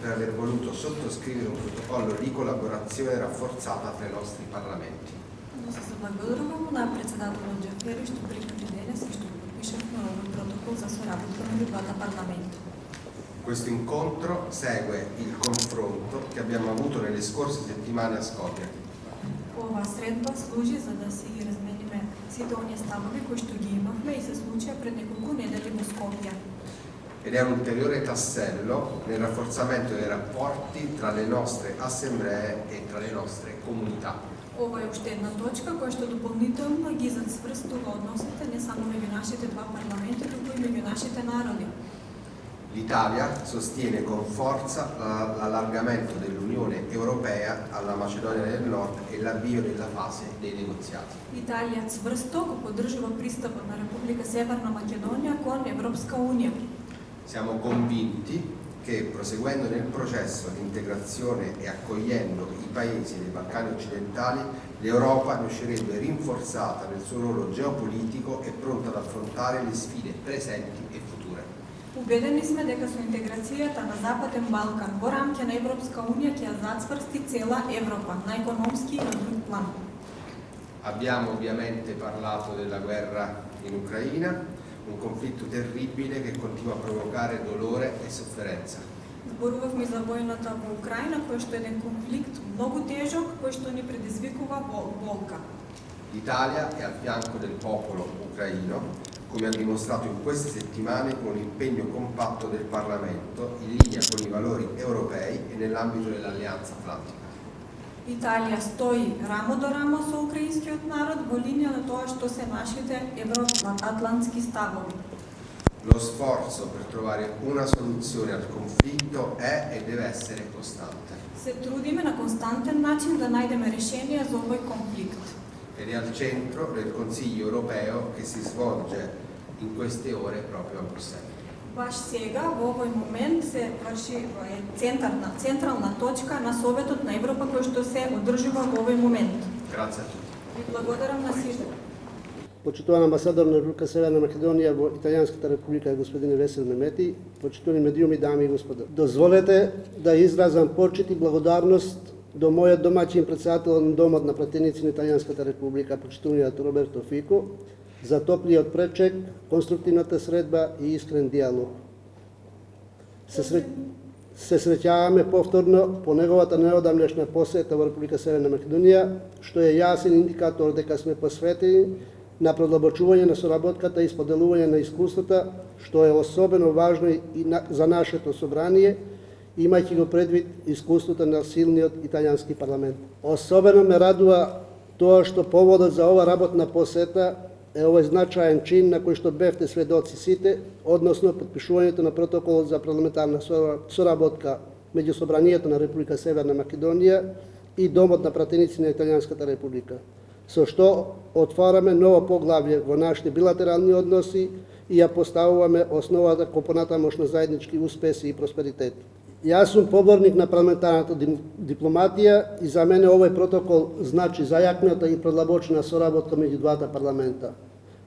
per aver voluto sottoscrivere un protocollo di collaborazione rafforzata tra i nostri parlamenti. Но се заблагодарувам на председателот Джефери што прихвати денес и што подпишавме овој протокол за соработка меѓу двата парламента. Questo incontro segue il confronto che abbiamo avuto nelle scorse settimane a Skopje. Ова средба служи за да си ги размениме сите оние ставови кои што ги имавме и се случија пред неколку недели во Скопје. Ed è un ulteriore tassello nel rafforzamento dei rapporti tra le nostre assemblee e tra le nostre comunità. Ова е уште една точка која што дополнително ги зацврстува односите не само меѓу нашите два парламенти, туку и меѓу нашите народи. L'Italia sostiene con forza l'allargamento dell'Unione Europea alla Macedonia del Nord e l'avvio della fase dei negoziati. Италија цврсто го поддржува пристапот на Република Северна Македонија кон Европска унија. Siamo convinti che proseguendo nel processo di integrazione e accogliendo i paesi dei Balcani occidentali, l'Europa riuscirebbe rinforzata nel suo ruolo geopolitico e pronta ad affrontare le sfide presenti e future. Убедени сме дека со интеграцијата на Западен Балкан во рамки на Европска унија ќе ја зацврсти цела Европа на економски и на друг план. Abbiamo ovviamente parlato della guerra in Ucraina, un conflitto terribile che continua a provocare dolore e sofferenza. Зборувавме за војната во Украина, кој што е еден конфликт многу тежок, кој што ни предизвикува болка. L'Italia è al fianco del popolo ucraino, come ha dimostrato in queste settimane con l'impegno compatto del Parlamento, in linea con i valori europei e nell'ambito dell'Alleanza Atlantica. Италија стои рамо до рамо со украинскиот народ во линија на тоа што се нашите евроатлантски ставови. Lo sforzo per trovare una soluzione al conflitto è e deve essere costante. Се трудиме на константен начин да најдеме решение за овој конфликт. Ed è al centro del Consiglio europeo che si svolge in queste ore proprio a Bruxelles. Баш сега, во овој момент, се врши централна точка на Советот на Европа кој што се одржува во овој момент. Grazie a tutti. Ви благодарам на сите. Почитуван амбасадор на Република Северна Македонија во Италијанската република господине Весел Мемети, почитувани медиуми, дами и господа. Дозволете да изразам почит и благодарност до мојот домаќин председател на Домот на пратеници на Италијанската република, почитуваниот Роберто Фико, за топлиот пречек, конструктивната средба и искрен диалог. Се среќаваме повторно по неговата неодамнешна посета во Република Северна Македонија, што е јасен индикатор дека сме посветени на продлабочување на соработката и споделување на искуствата, што е особено важно и за нашето собрание, имајќи го предвид искуството на силниот италијански парламент. Особено ме радува тоа што поводот за ова работна посета е овој значаен чин на кој што бевте сведоци сите, односно подпишувањето на протоколот за парламентарна соработка меѓу Собранието на Република Северна Македонија и Домот на пратеници на Италијанската република, со што отвараме ново поглавје во нашите билатерални односи и ја поставуваме основата кон понатамошни заеднички успеси и просперитет. Јас сум поборник на парламентарната дипломатија и за мене овој протокол значи зајакната и продлабочена соработка меѓу двата парламента.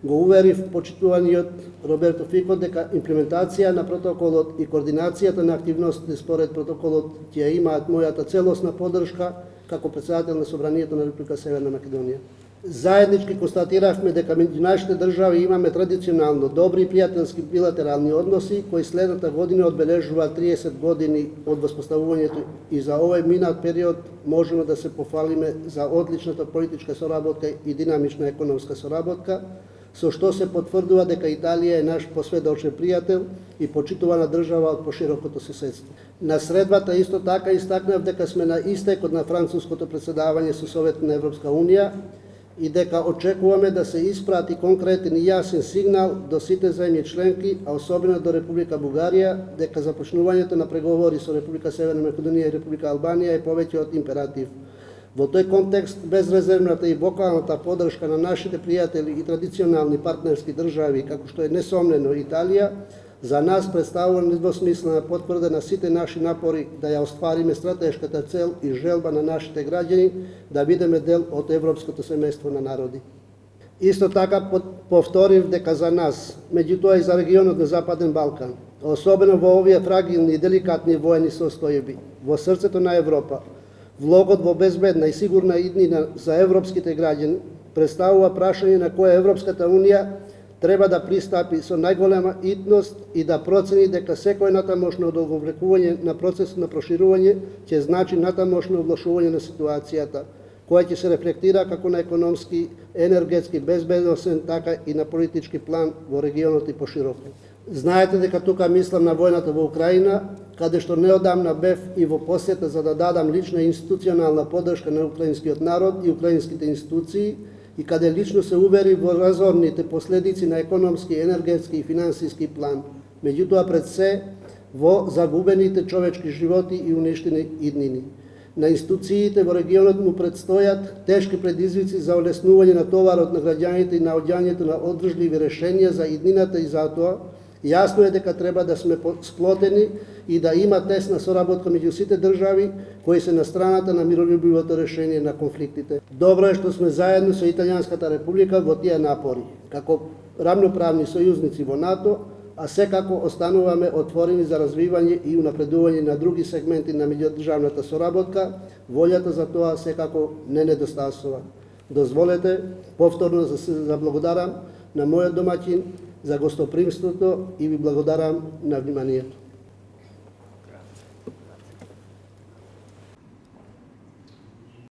Го уверив почитуваниот Роберто Фико дека имплементација на протоколот и координацијата на активностите според протоколот ќе имаат мојата целосна поддршка како председател на Собранието на Република Северна Македонија. Заеднички констатиравме дека меѓу нашите држави имаме традиционално добри и пријателски билатерални односи кои следната година одбележуваат 30 години од воспоставувањето и за овој минат период можеме да се пофалиме за одличната политичка соработка и динамична економска соработка, со што се потврдува дека Италија е наш посведочен пријател и почитувана држава од поширокото соседство. На средбата исто така истакнав дека сме на истекот на француското председавање со Советот на Европска унија и дека очекуваме да се испрати конкретен и јасен сигнал до сите земји членки, а особено до Република Бугарија, дека започнувањето на преговори со Република Северна Македонија и Република Албанија е повеќе од императив. Во тој контекст, безрезервната и вокалната поддршка на нашите пријатели и традиционални партнерски држави, како што е несомнено Италија, за нас представува недвосмислена потврда на сите наши напори да ја оствариме стратешката цел и желба на нашите граѓани да бидеме дел од европското семејство на народи. Исто така повторив дека за нас, меѓутоа и за регионот на Западен Балкан, особено во овие фрагилни и деликатни воени состојби, во срцето на Европа. Влогот во безбедна и сигурна иднина за европските граѓани представува прашање на кое Европската Унија треба да пристапи со најголема итност и да процени дека секој натамошно одолговлекување на процесот на проширување ќе значи натамошно влошување на ситуацијата, која ќе се рефлектира како на економски, енергетски, безбедносен, така и на политички план во регионот и пошироко. Знаете дека тука мислам на војната во Украина, каде што неодамна бев и во посета за да дадам лична институционална поддршка на украинскиот народ и украинските институции и каде лично се увери во разорните последици на економски, енергетски и финансиски план. Меѓутоа пред се во загубените човечки животи и уништени иднини. На институциите во регионот му предстојат тешки предизвици за олеснување на товарот на граѓаните и наоѓањето на одржливи решенија за иднината и затоа јасно е дека треба да сме сплотени и да има тесна соработка меѓу сите држави кои се на страната на миролюбивото решение на конфликтите. Добро е што сме заедно со Италијанската република во тие напори, како рамноправни сојузници во НАТО, а секако остануваме отворени за развивање и унапредување на други сегменти на меѓудржавната соработка, волјата за тоа секако не недостасува. Дозволете повторно да се заблагодарам на мојот домаќин за гостопримството и ви благодарам на вниманието.